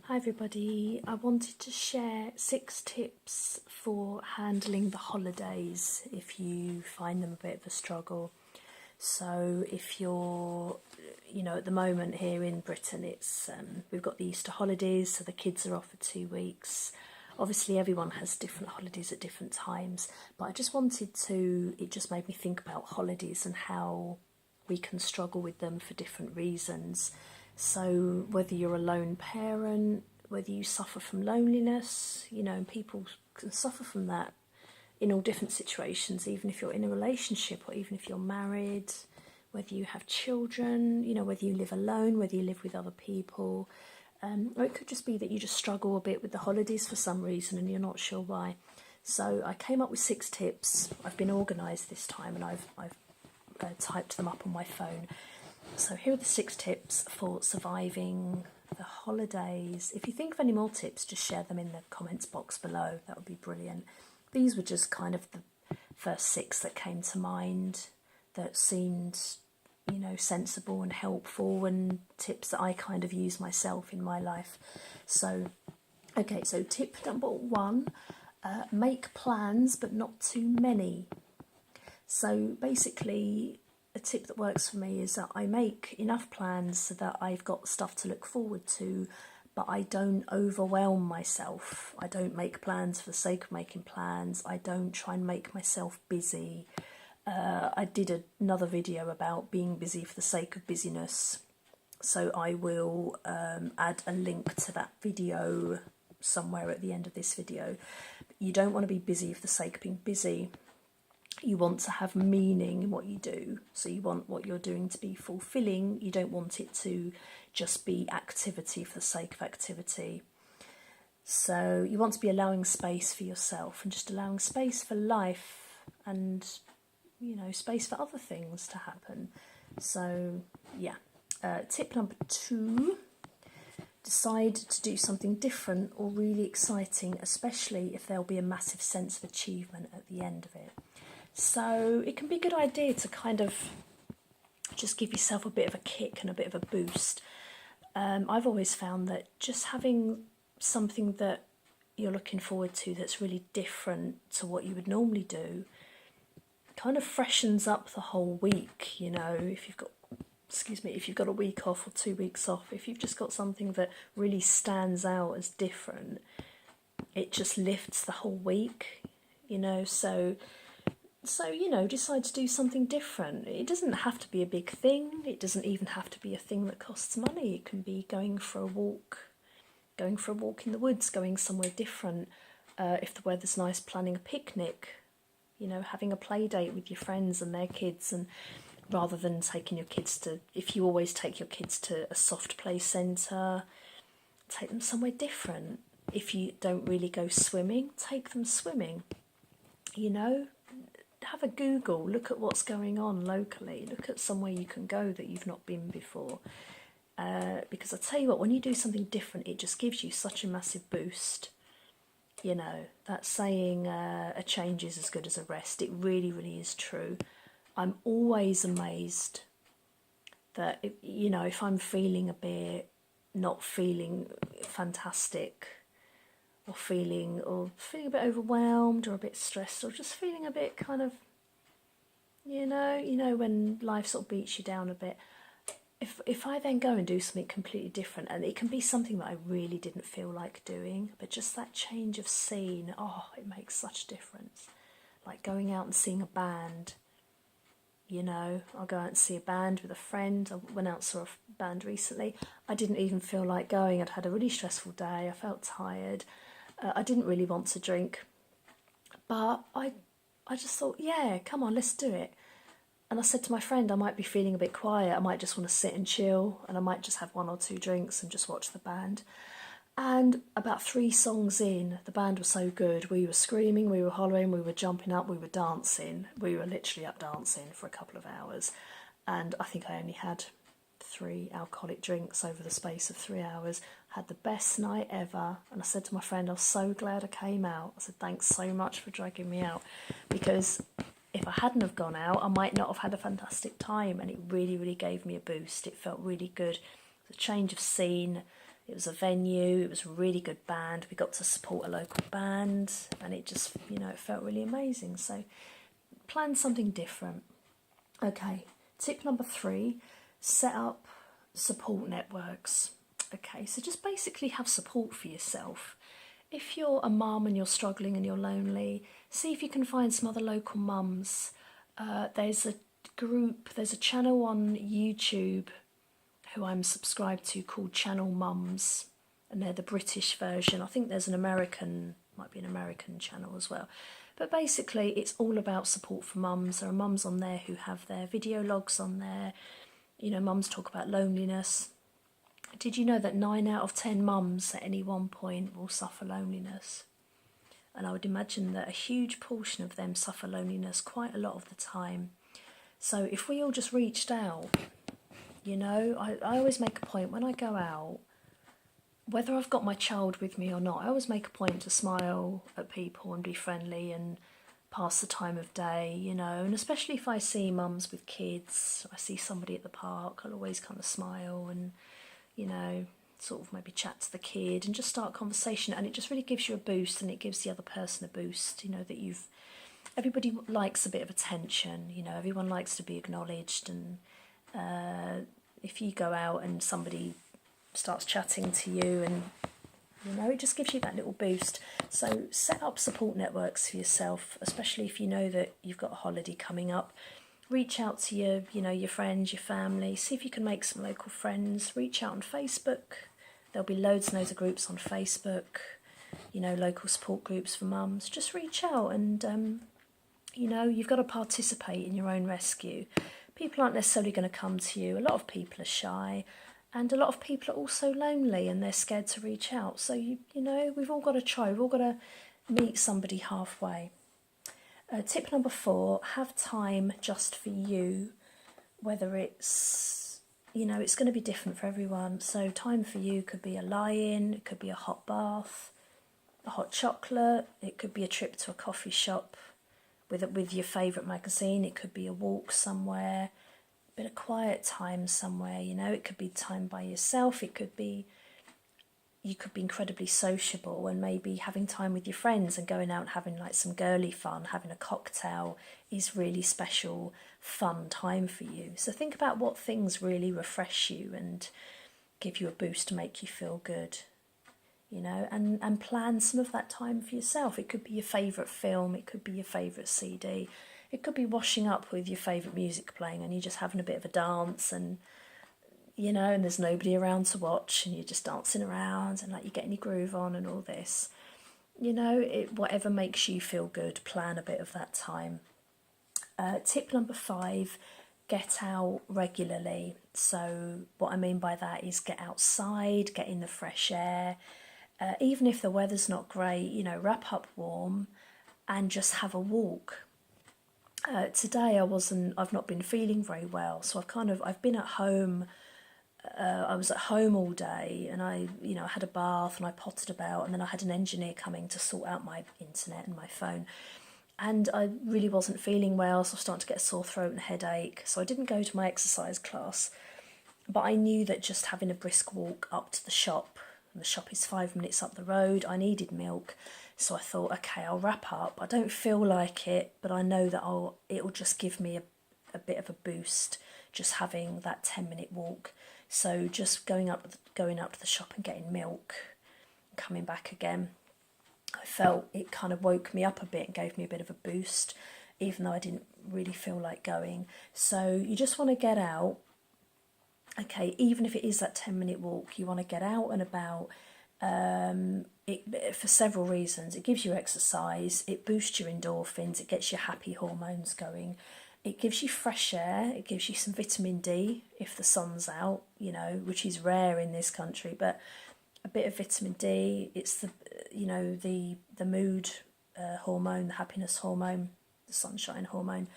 Hi everybody, I wanted to share 6 tips for handling the holidays if you find them a bit of a struggle. So if you're, at the moment here in Britain, it's we've got the Easter holidays, so the kids are off for 2 weeks. Obviously everyone has different holidays at different times, but I just it just made me think about holidays and how we can struggle with them for different reasons. So whether you're a lone parent, whether you suffer from loneliness, and people can suffer from that in all different situations, even if you're in a relationship or even if you're married, whether you have children, whether you live alone, whether you live with other people, or it could just be that you just struggle a bit with the holidays for some reason and you're not sure why. So I came up with 6 tips. I've been organised this time and I've typed them up on my phone. So here are the 6 tips for surviving the holidays. If you think of any more tips, just share them in the comments box below. That would be brilliant. These were just kind of the first 6 that came to mind that seemed, sensible and helpful, and tips that I kind of use myself in my life. So, okay, so tip number 1, make plans but not too many. So basically, a tip that works for me is that I make enough plans so that I've got stuff to look forward to, but I don't overwhelm myself. I don't make plans for the sake of making plans. I don't try and make myself busy. I did another video about being busy for the sake of busyness, so I will add a link to that video somewhere at the end of this video. You don't want to be busy for the sake of being busy. You want to have meaning in what you do. So you want what you're doing to be fulfilling. You don't want it to just be activity for the sake of activity. So you want to be allowing space for yourself and just allowing space for life and, space for other things to happen. So, yeah. Tip number 2, decide to do something different or really exciting, especially if there'll be a massive sense of achievement at the end of it. So it can be a good idea to kind of just give yourself a bit of a kick and a bit of a boost. I've always found that just having something that you're looking forward to that's really different to what you would normally do kind of freshens up the whole week. If you've got a week off or 2 weeks off, if you've just got something that really stands out as different, it just lifts the whole week, So, decide to do something different. It doesn't have to be a big thing. It doesn't even have to be a thing that costs money. It can be going for a walk in the woods, going somewhere different. If the weather's nice, planning a picnic, having a play date with your friends and their kids, and rather than taking your kids to, if you always take your kids to a soft play centre, take them somewhere different. If you don't really go swimming, take them swimming, have a Google, look at what's going on locally, look at somewhere you can go that you've not been before. Because I tell you what, when you do something different, it just gives you such a massive boost. That saying, a change is as good as a rest, it really, really is true. I'm always amazed that, if I'm feeling a bit, not feeling fantastic, or feeling a bit overwhelmed or a bit stressed or just feeling a bit kind of, when life sort of beats you down a bit. If I then go and do something completely different, and it can be something that I really didn't feel like doing, but just that change of scene, it makes such a difference. Like going out and seeing a band, I'll go out and see a band with a friend. I went out and saw a band recently. I didn't even feel like going. I'd had a really stressful day. I felt tired. I didn't really want to drink, but I just thought, yeah, come on, let's do it. And I said to my friend, I might be feeling a bit quiet, I might just want to sit and chill, and I might just have 1 or 2 drinks and just watch the band. And about 3 songs in, the band was so good. We were screaming, we were hollering, we were jumping up, we were dancing. We were literally up dancing for a couple of hours. And I think I only had 3 alcoholic drinks over the space of 3 hours. Had the best night ever. And I said to my friend, I was so glad I came out. I said, thanks so much for dragging me out, because if I hadn't have gone out, I might not have had a fantastic time. And it really, really gave me a boost. It felt really good. The change of scene, It was a venue, it was a really good band. We got to support a local band, and it just, it felt really amazing. So plan something different. Okay, tip number 3, set up support networks. Okay, so just basically have support for yourself. If you're a mum and you're struggling and you're lonely, see if you can find some other local mums. There's a channel on YouTube who I'm subscribed to called Channel Mums, and they're the British version. I think there's might be an American channel as well. But basically, it's all about support for mums. There are mums on there who have their video logs on there. Mums talk about loneliness. Did you know that 9 out of 10 mums at any one point will suffer loneliness? And I would imagine that a huge portion of them suffer loneliness quite a lot of the time. So if we all just reached out, I always make a point when I go out, whether I've got my child with me or not, I always make a point to smile at people and be friendly and pass the time of day, and especially if I see mums with kids, I see somebody at the park, I'll always kind of smile and, sort of maybe chat to the kid and just start a conversation, and it just really gives you a boost, and it gives the other person a boost, that everybody likes a bit of attention, everyone likes to be acknowledged, and if you go out and somebody starts chatting to you, and it just gives you that little boost. So set up support networks for yourself, especially if you know that you've got a holiday coming up. Reach out to your friends, your family, see if you can make some local friends. Reach out on Facebook. There'll be loads and loads of groups on Facebook, local support groups for mums. Just reach out, and you've got to participate in your own rescue. People aren't necessarily going to come to you. A lot of people are shy, and a lot of people are also lonely and they're scared to reach out. So, we've all got to try. We've all got to meet somebody halfway. Tip number 4, have time just for you, whether it's, it's going to be different for everyone. So time for you could be a lie-in, it could be a hot bath, a hot chocolate, it could be a trip to a coffee shop with your favourite magazine, it could be a walk somewhere, a bit of quiet time somewhere, it could be time by yourself, you could be incredibly sociable and maybe having time with your friends and going out and having like some girly fun, having a cocktail is really special, fun time for you. So think about what things really refresh you and give you a boost to make you feel good, and plan some of that time for yourself. It could be your favourite film, it could be your favourite CD, it could be washing up with your favourite music playing and you're just having a bit of a dance and and there's nobody around to watch and you're just dancing around and like you're getting your groove on and all this. Whatever makes you feel good, plan a bit of that time. Tip number 5, get out regularly. So what I mean by that is get outside, get in the fresh air. Even if the weather's not great, wrap up warm and just have a walk. Today I've not been feeling very well, so I've been at home. I was at home all day and I had a bath and I potted about, and then I had an engineer coming to sort out my internet and my phone, and I really wasn't feeling well, so I was starting to get a sore throat and headache, so I didn't go to my exercise class, but I knew that just having a brisk walk up to the shop, and the shop is 5 minutes up the road, I needed milk, so I thought, okay, I'll wrap up. I don't feel like it, but I know that it'll just give me a bit of a boost just having that 10-minute walk. So just going up to the shop and getting milk, and coming back again, I felt it kind of woke me up a bit and gave me a bit of a boost, even though I didn't really feel like going. So you just want to get out. Okay, even if it is that 10-minute walk, you want to get out and about. For several reasons. It gives you exercise, it boosts your endorphins, it gets your happy hormones going. It gives you fresh air, it gives you some vitamin D if the sun's out, which is rare in this country, but a bit of vitamin D, it's the mood hormone, the happiness hormone, the sunshine hormone.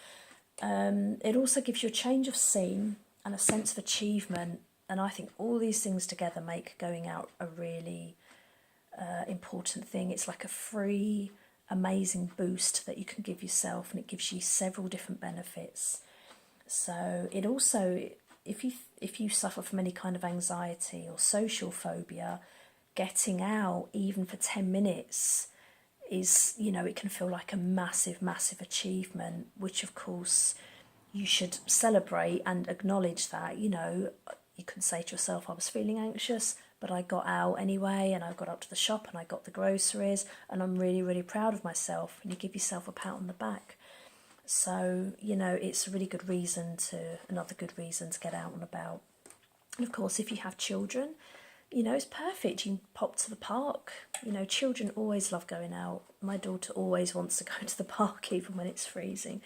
It also gives you a change of scene and a sense of achievement, and I think all these things together make going out a really important thing. It's like a free, amazing boost that you can give yourself, and it gives you several different benefits. So it also, if you suffer from any kind of anxiety or social phobia, getting out even for 10 minutes is, you know, it can feel like a massive achievement, which of course you should celebrate and acknowledge that. You know, you can say to yourself, I was feeling anxious, but I got out anyway, and I got up to the shop and I got the groceries, and I'm really proud of myself. And you give yourself a pat on the back. So, you know, it's a really good reason another good reason to get out and about. And of course, if you have children, you know, it's perfect. You can pop to the park. You know, children always love going out. My daughter always wants to go to the park, even when it's freezing.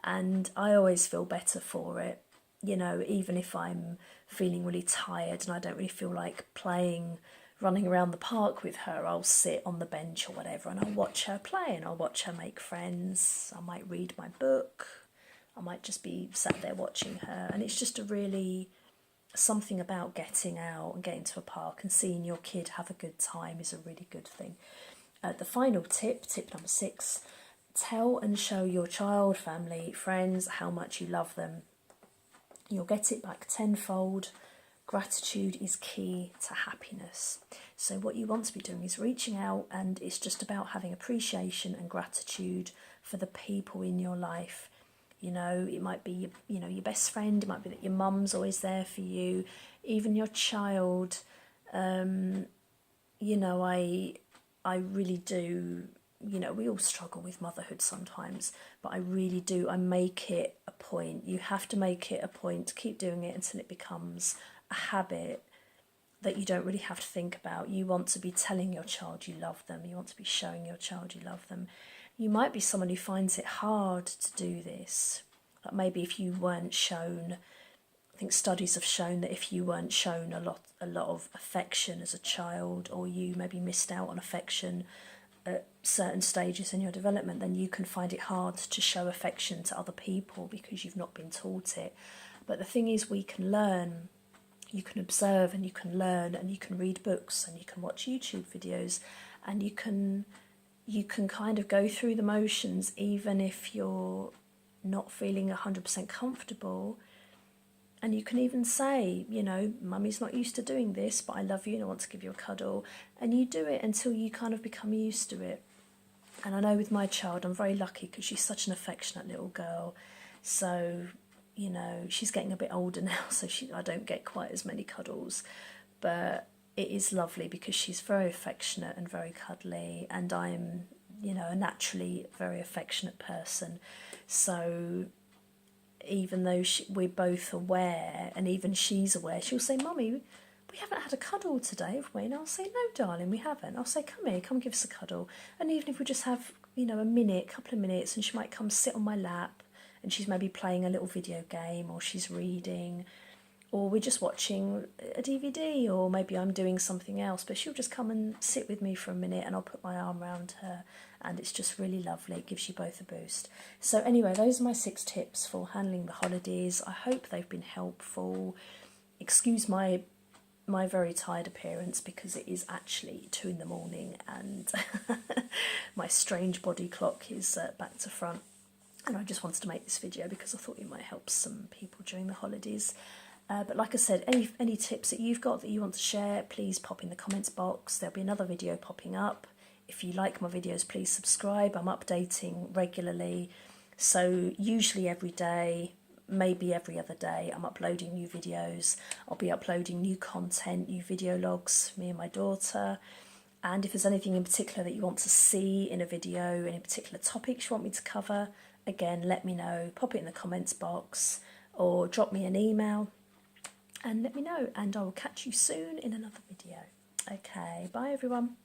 And I always feel better for it. You know, even if I'm feeling really tired and I don't really feel like playing, running around the park with her, I'll sit on the bench or whatever and I'll watch her play and I'll watch her make friends. I might read my book. I might just be sat there watching her. And it's just a really, something about getting out and getting to a park and seeing your kid have a good time is a really good thing. The final tip, tip number 6, tell and show your child, family, friends how much you love them. You'll get it back tenfold. Gratitude is key to happiness. So what you want to be doing is reaching out, and it's just about having appreciation and gratitude for the people in your life. You know, it might be, you know, your best friend, it might be that your mum's always there for you, even your child. You know, I really do, you know, we all struggle with motherhood sometimes, but I really do, I make it a point. You have to make it a point to keep doing it until it becomes a habit that you don't really have to think about. You want to be telling your child you love them. You want to be showing your child you love them. You might be someone who finds it hard to do this. Like maybe if you weren't shown, I think studies have shown that if you weren't shown a lot of affection as a child, or you maybe missed out on affection at certain stages in your development, then you can find it hard to show affection to other people because you've not been taught it. But the thing is, we can learn. You can observe and you can learn, and you can read books and you can watch YouTube videos, and you can kind of go through the motions even if you're not feeling 100% comfortable. And you can even say, you know, Mummy's not used to doing this, but I love you and I want to give you a cuddle. And you do it until you kind of become used to it. And I know with my child, I'm very lucky because she's such an affectionate little girl. So, you know, she's getting a bit older now, so I don't get quite as many cuddles. But it is lovely because she's very affectionate and very cuddly. And I'm, you know, a naturally very affectionate person. So even though we're both aware, and even she's aware, she'll say, Mummy, we haven't had a cuddle today, have we? And I'll say, no, darling, we haven't. I'll say, come here, come give us a cuddle. And even if we just have, you know, a couple of minutes, and she might come sit on my lap, and she's maybe playing a little video game, or she's reading, or we're just watching a DVD, or maybe I'm doing something else, but she'll just come and sit with me for a minute, and I'll put my arm around her, and it's just really lovely. It gives you both a boost. So anyway, those are my 6 tips for handling the holidays. I hope they've been helpful. Excuse my very tired appearance because it is actually 2 in the morning and my strange body clock is back to front. And I just wanted to make this video because I thought it might help some people during the holidays. But like I said, any tips that you've got that you want to share, please pop in the comments box. There'll be another video popping up. If you like my videos, please subscribe. I'm updating regularly. So usually every day, maybe every other day, I'm uploading new videos. I'll be uploading new content, new video logs, me and my daughter. And if there's anything in particular that you want to see in a video, any particular topics you want me to cover, again, let me know. Pop it in the comments box or drop me an email and let me know. And I will catch you soon in another video. Okay, bye everyone.